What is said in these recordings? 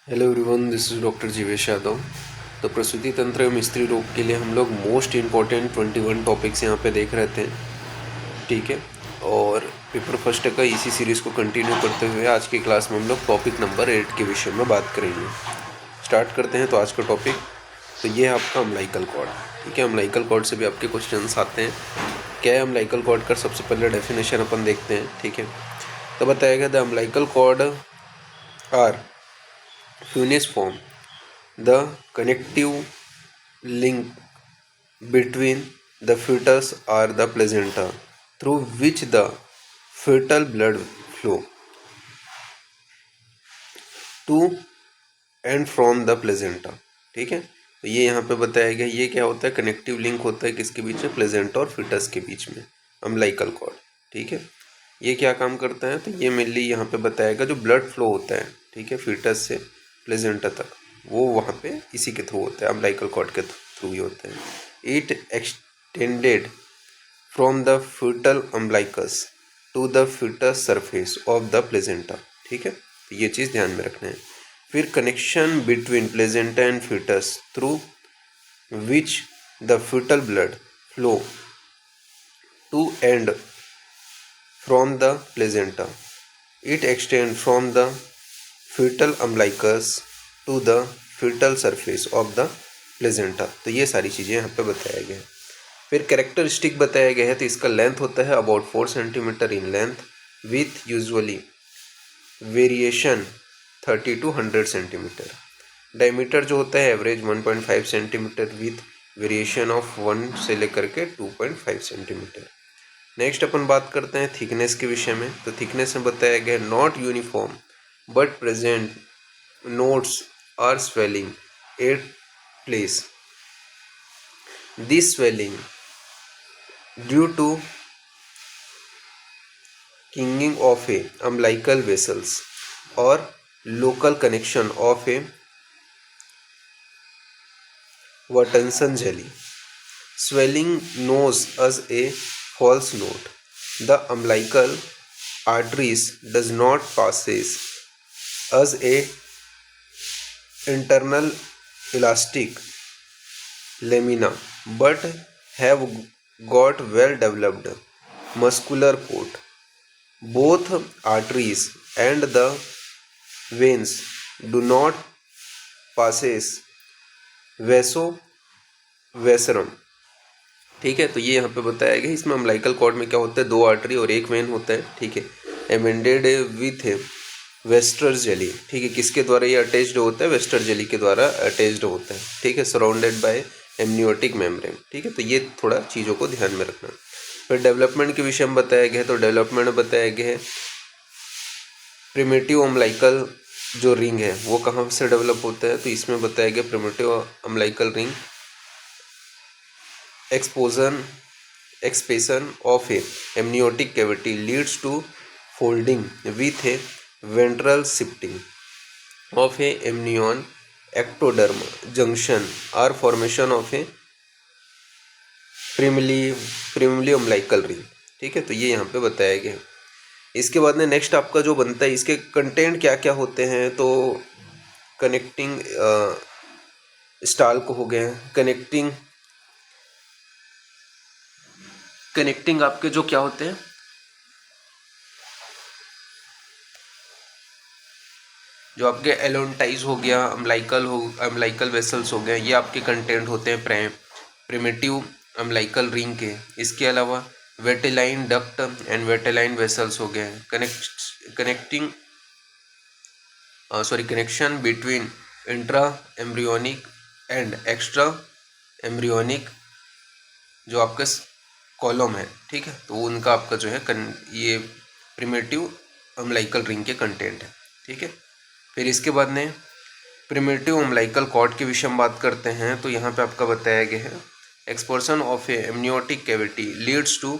Hello everyone, this is doctor Jivesh Yadav. तो प्रसूति तंत्र एवं स्त्री रोग के लिए हम लोग मोस्ट इम्पॉर्टेंट 21 टॉपिक्स यहाँ पे देख रहे थे। ठीक है, और पेपर फर्स्ट का इसी सीरीज़ को कंटिन्यू करते हुए आज की क्लास में हम लोग टॉपिक नंबर 8 के विषय में बात करेंगे। स्टार्ट करते हैं। तो आज का टॉपिक तो ये है आपका अम्लाइकल कॉर्ड। ठीक है, अम्लाइकल कॉर्ड से भी आपके क्वेश्चन आते हैं। क्या है अम्लाइकल कॉर्ड का सबसे पहले डेफिनेशन अपन देखते हैं। ठीक है, तो बताया गया the umbilical cord are Funes form the connective link between the fetus or the placenta through which the fetal blood flow to and from the placenta। ठीक है, तो ये यहाँ पे बताया गया ये क्या होता है, कनेक्टिव लिंक होता है किसके बीच में, प्लेजेंटा और फिटस के बीच में, अम्लाइकल कॉर्ड। ठीक है, ये क्या काम करता है, तो ये मेनली यहाँ पे बताएगा जो ब्लड फ्लो होता है, ठीक है, फिटस से प्लेजेंटा तक, वो वहाँ पे इसी के थ्रू होता है, अम्लाइकल कॉर्ड के थ्रू ही होता है। It extended from the fetal umbilicus to the fetus surface of the placenta. ठीक है, तो ये चीज़ ध्यान में रखना है। फिर connection between placenta and fetus through which the fetal blood flow to and from the placenta. It extends from the fetal umbilicus to the fetal surface of the placenta। तो ये सारी चीज़ें यहाँ पे बताया गया है। फिर कैरेक्टरिस्टिक बताया गया है, तो इसका लेंथ होता है about 4 centimetre in length with usually variation 30 to 100 centimetre. Diameter जो होता है average 1.5 centimetre with variation of 1 से लेकर के 2.5 सेंटीमीटर। नेक्स्ट अपन बात करते हैं थिकनेस के विषय में। तो थिकनेस में बताया गया not uniform but present notes are swelling at place. This swelling due to kinking of a umbilical vessels और local connection of a Watson jelly. Swelling knows as a false note. The umbilical arteries does not passes as a internal elastic lamina but have got well developed muscular coat. Both arteries and the veins do not passes वेसोवेसरम। ठीक है, तो ये यहाँ पे बताया गया। इसमें umbilical cord में क्या होता है, 2 आर्टरी और 1 वेन होता है। ठीक है, एमेंडेड विथ वेस्टर जेली। ठीक है, किसके द्वारा ये अटैच्ड होता है, वेस्टर जेली के द्वारा अटैच्ड होता है। ठीक है, सराउंडेड बाय एमनियोटिक मेम्ब्रेन। ठीक है, तो ये थोड़ा चीज़ों को ध्यान में रखना। फिर डेवलपमेंट के विषय में बताया गया है। तो डेवलपमेंट में बताया गया है प्रिमिटिव अम्लाइकल जो रिंग है वो कहाँ से डेवलप होता है, तो इसमें बताया गया primitive umbilical ring expansion of a amniotic cavity leads to folding with a ventral shifting of a amnion ectoderm junction are formation of a primitive umbilical ring. ठीक है, तो ये यहाँ पे बताया गया। इसके बाद में नेक्स्ट आपका जो बनता है, इसके कंटेंट क्या क्या होते हैं, तो कनेक्टिंग स्टाल्क हो गए, कनेक्टिंग आपके जो क्या होते हैं, जो आपके एलोनटाइज हो गया, अम्लाइकल वेसल्स हो गए, ये आपके कंटेंट होते हैं प्रिमिटिव अम्लाइकल रिंग के। इसके अलावा वेटेलाइन डक्ट एंड वेटेलाइन वेसल्स हो गए, connection between intra embryonic and extra embryonic जो आपका कॉलम है। ठीक है, तो उनका आपका जो है ये प्रिमिटिव अम्लाइकल रिंग के कंटेंट है। ठीक है, फिर इसके बाद में प्रिमिटिव अम्लाइकल कॉर्ड के विषय में बात करते हैं। तो यहाँ पे आपका बताया गया है expansion of a amniotic cavity leads to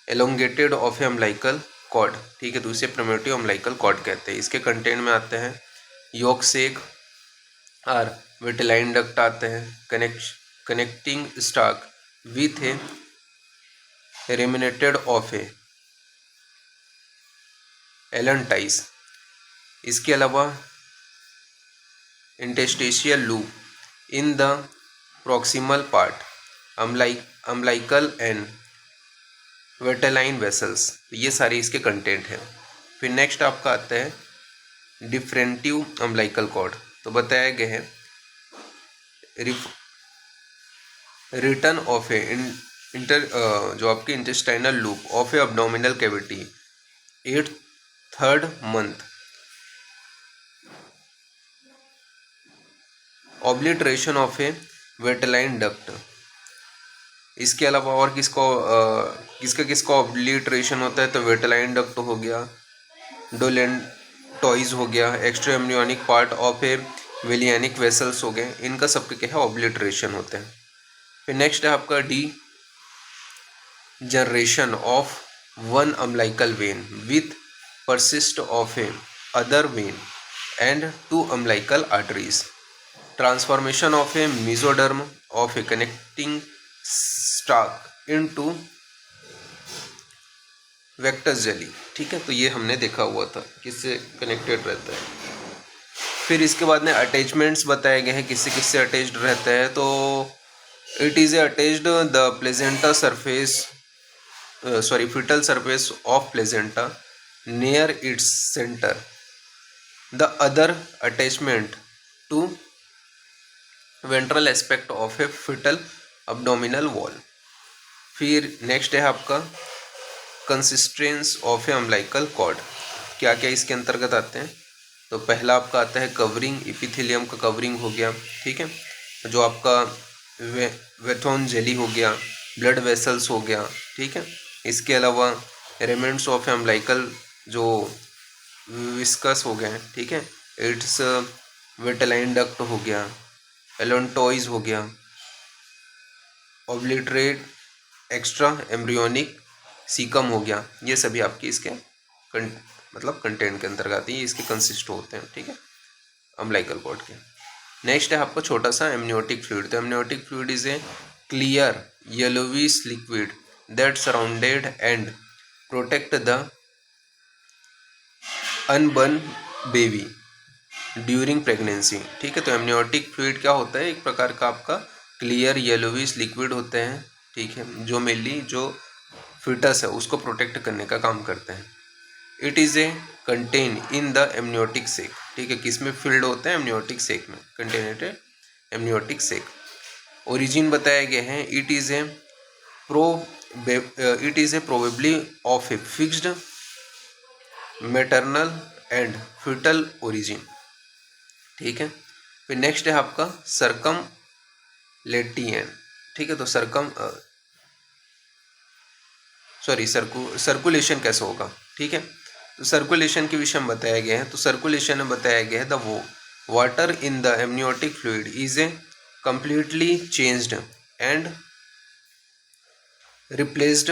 elongated of a umbilical cord. ठीक है, तो इसे प्रिमिटिव अम्लाइकल कॉर्ड कहते हैं। इसके कंटेंट में आते हैं योक सेक और विटेलाइन डक्ट आते हैं, connecting stalk with a remnant of a allantois. इसके अलावा interstitial loop in the proximal part, umbilical and vitelline vessels. तो ये सारी इसके कंटेंट है। फिर नेक्स्ट आपका आता है डिफरेंटिव अम्बिलिकल कॉर्ड। तो बताया गया है रिटर्न ऑफ ए जो आपके intestinal loop of a abdominal cavity 8th month, obliteration of a vitelline duct. इसके अलावा और किसका ऑब्लिटरेशन होता है? तो वेटेलाइन डक्ट हो गया, डोलेंटॉइज हो गया, एक्स्ट्रा एम्नियोनिक पार्ट ऑफ ए विलियनिक वेसल्स हो गए, इनका सबके क्या है? ऑब्लिटरेशन होते हैं। फिर नेक्स्ट है आपका D generation of one umbilical when with persist of a other vein and two umbilical arteries, transformation of a mesoderm of a connecting stalk into Victus jelly. ठीक है, तो ये हमने देखा हुआ था किससे कनेक्टेड रहता है। फिर इसके बाद में अटैचमेंट्स बताए गए हैं किससे किससे अटैच्ड रहता है। तो it is attached the placenta surface fetal surface of placenta near its center, the other attachment to ventral aspect of a fetal abdominal wall। फिर नेक्स्ट है आपका consistence of a umbilical cord. क्या क्या इसके अंतर्गत आते हैं? तो पहला आपका आता है कवरिंग, इपिथेलियम का कवरिंग हो गया। ठीक है, जो आपका वेथोन जेली हो गया, ब्लड वेसल्स हो गया। ठीक है, इसके अलावा रेमेंट्स ऑफ अम्बिलिकल जो विस्कस हो गए। ठीक है, इट्स वेटेलाइन डक्ट हो गया, एलोन्टॉइज हो गया, ऑब्लिटरेट एक्स्ट्रा एम्ब्रियोनिक सीकम हो गया। ये सभी आपकी इसके मतलब कंटेंट के अंतर्गत आती है, इसके कंसिस्ट होते हैं। ठीक है, अम्बिलिकल कॉर्ड के। नेक्स्ट है आपका छोटा सा एमनियोटिक फ्लूइड। तो amniotic fluid is a clear yellowish liquid that surrounded and protect the unborn baby during pregnancy। ठीक है, तो एमनियोटिक फ्लूइड क्या होता है? एक प्रकार का आपका क्लियर येलोविश लिक्विड होते हैं। ठीक है, जो मेनली जो फिटस है उसको प्रोटेक्ट करने का काम करते हैं। It is a contain in the amniotic sac. ठीक है, किस में फिल्ड होते हैं? एमनियोटिक सेक में, कंटेनेटेड एमनियोटिक सेक। ओरिजिन बताया गया है it is A probably of a fixed maternal and fetal origin। ठीक है, फिर नेक्स्ट है आपका सर्कमलेटियन। ठीक है, तो सर्कुलेशन कैसे होगा? ठीक है, तो सर्कुलेशन के विषय में बताया गया है। तो सर्कुलेशन में बताया गया है the water in the amniotic fluid is a completely changed and replaced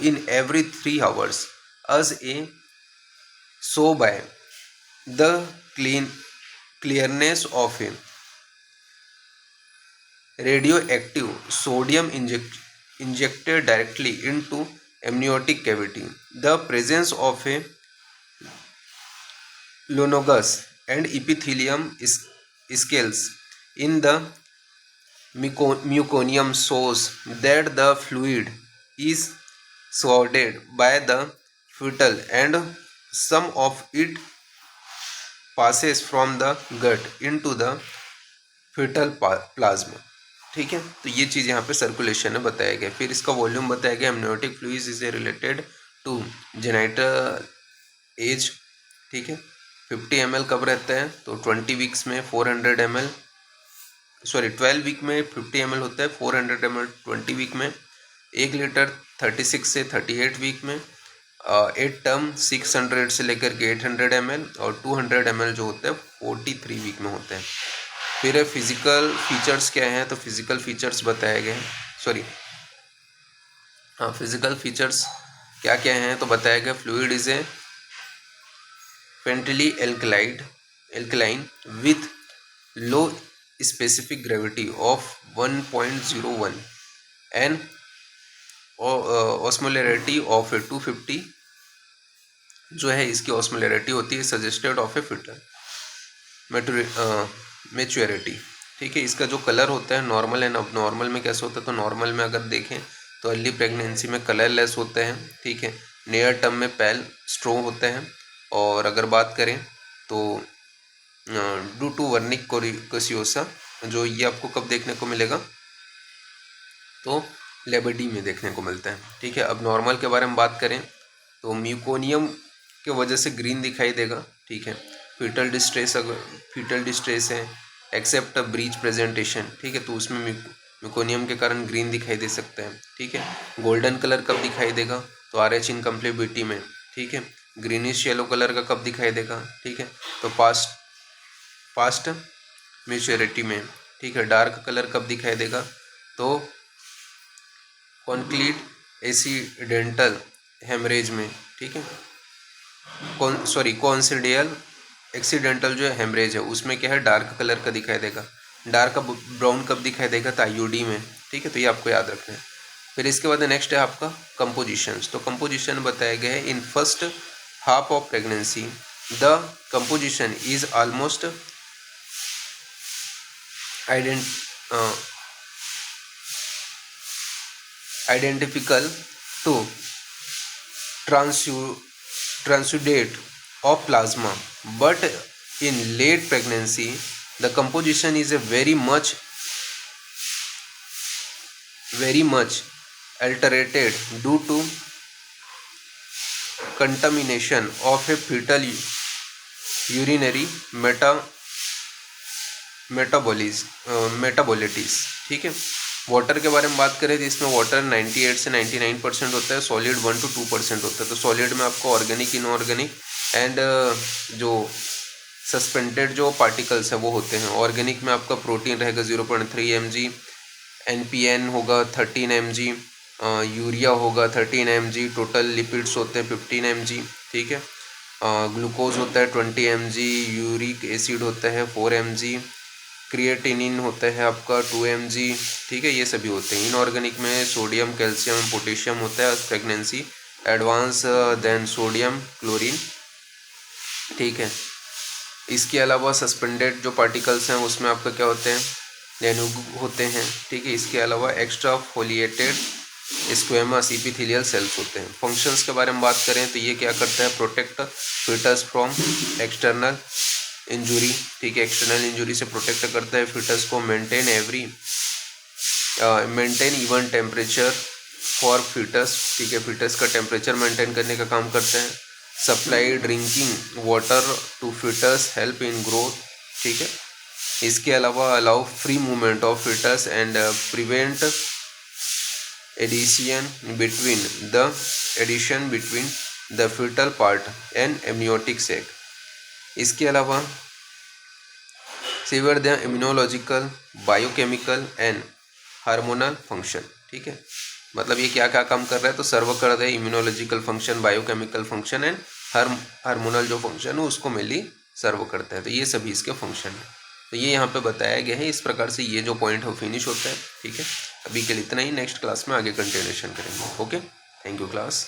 in every 3 hours as a so by the clearness of a radioactive sodium injected directly into amniotic cavity, the presence of a lonogus and epithelium scales in the meconium shows that the fluid is swallowed by the fetal and some of it passes from the gut into the fetal plasma। ठीक है, तो ये चीज़ यहाँ पे circulation में बताया गया। फिर इसका वॉल्यूम बताया गया amniotic fluid is related to genital age. ठीक है, 50 ml कब रहता है? तो 20 वीक्स में 400 ml, 12 वीक में 50 ml होता है, 400 ml 20 वीक में, 1 लीटर 36 से 38 वीक में, 8 टर्म 600 से लेकर के 800 ml और 200 ml जो होता है 43 वीक में होता है। फिर फिजिकल फीचर्स क्या हैं? तो फिजिकल फीचर्स बताए गए हैं, फिजिकल फीचर्स क्या क्या हैं? तो बताया गया fluid is a faintly alkaline with low specific gravity of 1.01 and osmolarity of 250 जो है इसकी ऑस्मोलैरिटी होती है suggested of A fitter maturity. ठीक है, इसका जो कलर होता है नॉर्मल एंड अब नॉर्मल में कैसे होता है, तो नॉर्मल में अगर देखें तो अर्ली प्रेगनेंसी में कलरलेस होते हैं। ठीक है, नियर टर्म में पेल स्ट्रो होते हैं। और अगर बात करें तो ड्यू टू वर्निक कोसियोसा, जो ये आपको कब देखने को मिलेगा, तो लेबडी में देखने को मिलता है। ठीक है, अब नॉर्मल के बारे में बात करें तो म्यूकोनियम के वजह से ग्रीन दिखाई देगा। ठीक है, फीटल डिस्ट्रेस, अगर फीटल डिस्ट्रेस है एक्सेप्ट अ ब्रीच प्रेजेंटेशन, ठीक है, तो उसमें म्यूकोनियम के कारण ग्रीन दिखाई दे सकता है। ठीक है, गोल्डन कलर कब दिखाई देगा, तो RH इनकम्प्लेबिलिटी में। ठीक है, ग्रीनिश येलो कलर का कब दिखाई देगा, ठीक है, तो पास्ट मैच्योरिटी में। ठीक है, डार्क कलर कब दिखाई देगा, तो कॉन्क्रीट एसिडेंटल हेमरेज में। ठीक है, कॉन्सिडियल एक्सीडेंटल जो हेमरेज है उसमें क्या है, डार्क कलर का दिखाई देगा। डार्क ब्राउन कब दिखाई देगा, तो IUD में। ठीक है, तो ये आपको याद रखना है। फिर इसके बाद नेक्स्ट है आपका कंपोजिशंस। तो कंपोजिशन बताया गया है in first half of pregnancy the composition is almost identical to transudate of plasma, but in late pregnancy the composition is a very much alterated due to contamination of a fetal urinary मेटाबोलिटीज। ठीक है, water के बारे में बात करें तो इसमें water 98 से 99% होता है, सॉलिड 1 to 2% होता है। तो सॉलिड में आपको ऑर्गेनिक, इनऑर्गेनिक एंड जो सस्पेंडेड जो पार्टिकल्स है वो होते हैं। ऑर्गेनिक में आपका प्रोटीन रहेगा 0.3 mg, NPN होगा 13 mg, यूरिया होगा 13 mg, टोटल लिपिड्स होते हैं 15 mg। ठीक है, ग्लूकोज होता है 20 mg, यूरिक एसिड होता है 4 mg, क्रिएटिनिन होता है आपका 2 mg। ठीक है, ये सभी होते हैं। इनऑर्गेनिक में सोडियम, कैल्शियम, पोटेशियम होता है pregnancy advance then sodium chlorine. ठीक है, इसके अलावा सस्पेंडेड जो पार्टिकल्स हैं उसमें आपका क्या होते हैं, नैनो होते हैं। ठीक है, इसके अलावा exfoliated squamous epithelial cells होते हैं। फंक्शंस के बारे में बात करें तो ये क्या करता है, protect fetus from external injury. ठीक है, एक्सटर्नल इंजुरी से प्रोटेक्ट करता है फीटस को। Maintain even temperature for fetus. ठीक है, फीटस का टेम्परेचर मेंटेन करने का काम करते हैं। Supply drinking water to fetus, help in growth. ठीक है, इसके अलावा allow free movement of fetus and prevent adhesion between the fetal part and amniotic sac. इसके अलावा serves the immunological, biochemical and hormonal function. ठीक है, मतलब ये क्या क्या काम कर रहा है, तो सर्व कर रहा है immunological function, biochemical function and hormonal जो फंक्शन है उसको मेनली सर्व करता है। तो ये सभी इसके फंक्शन है। तो ये यहाँ पे बताया गया है। इस प्रकार से ये जो पॉइंट है फिनिश होता है। ठीक है, अभी के लिए इतना ही, नेक्स्ट क्लास में आगे कंटिन्यूएशन करेंगे। Okay, thank you class.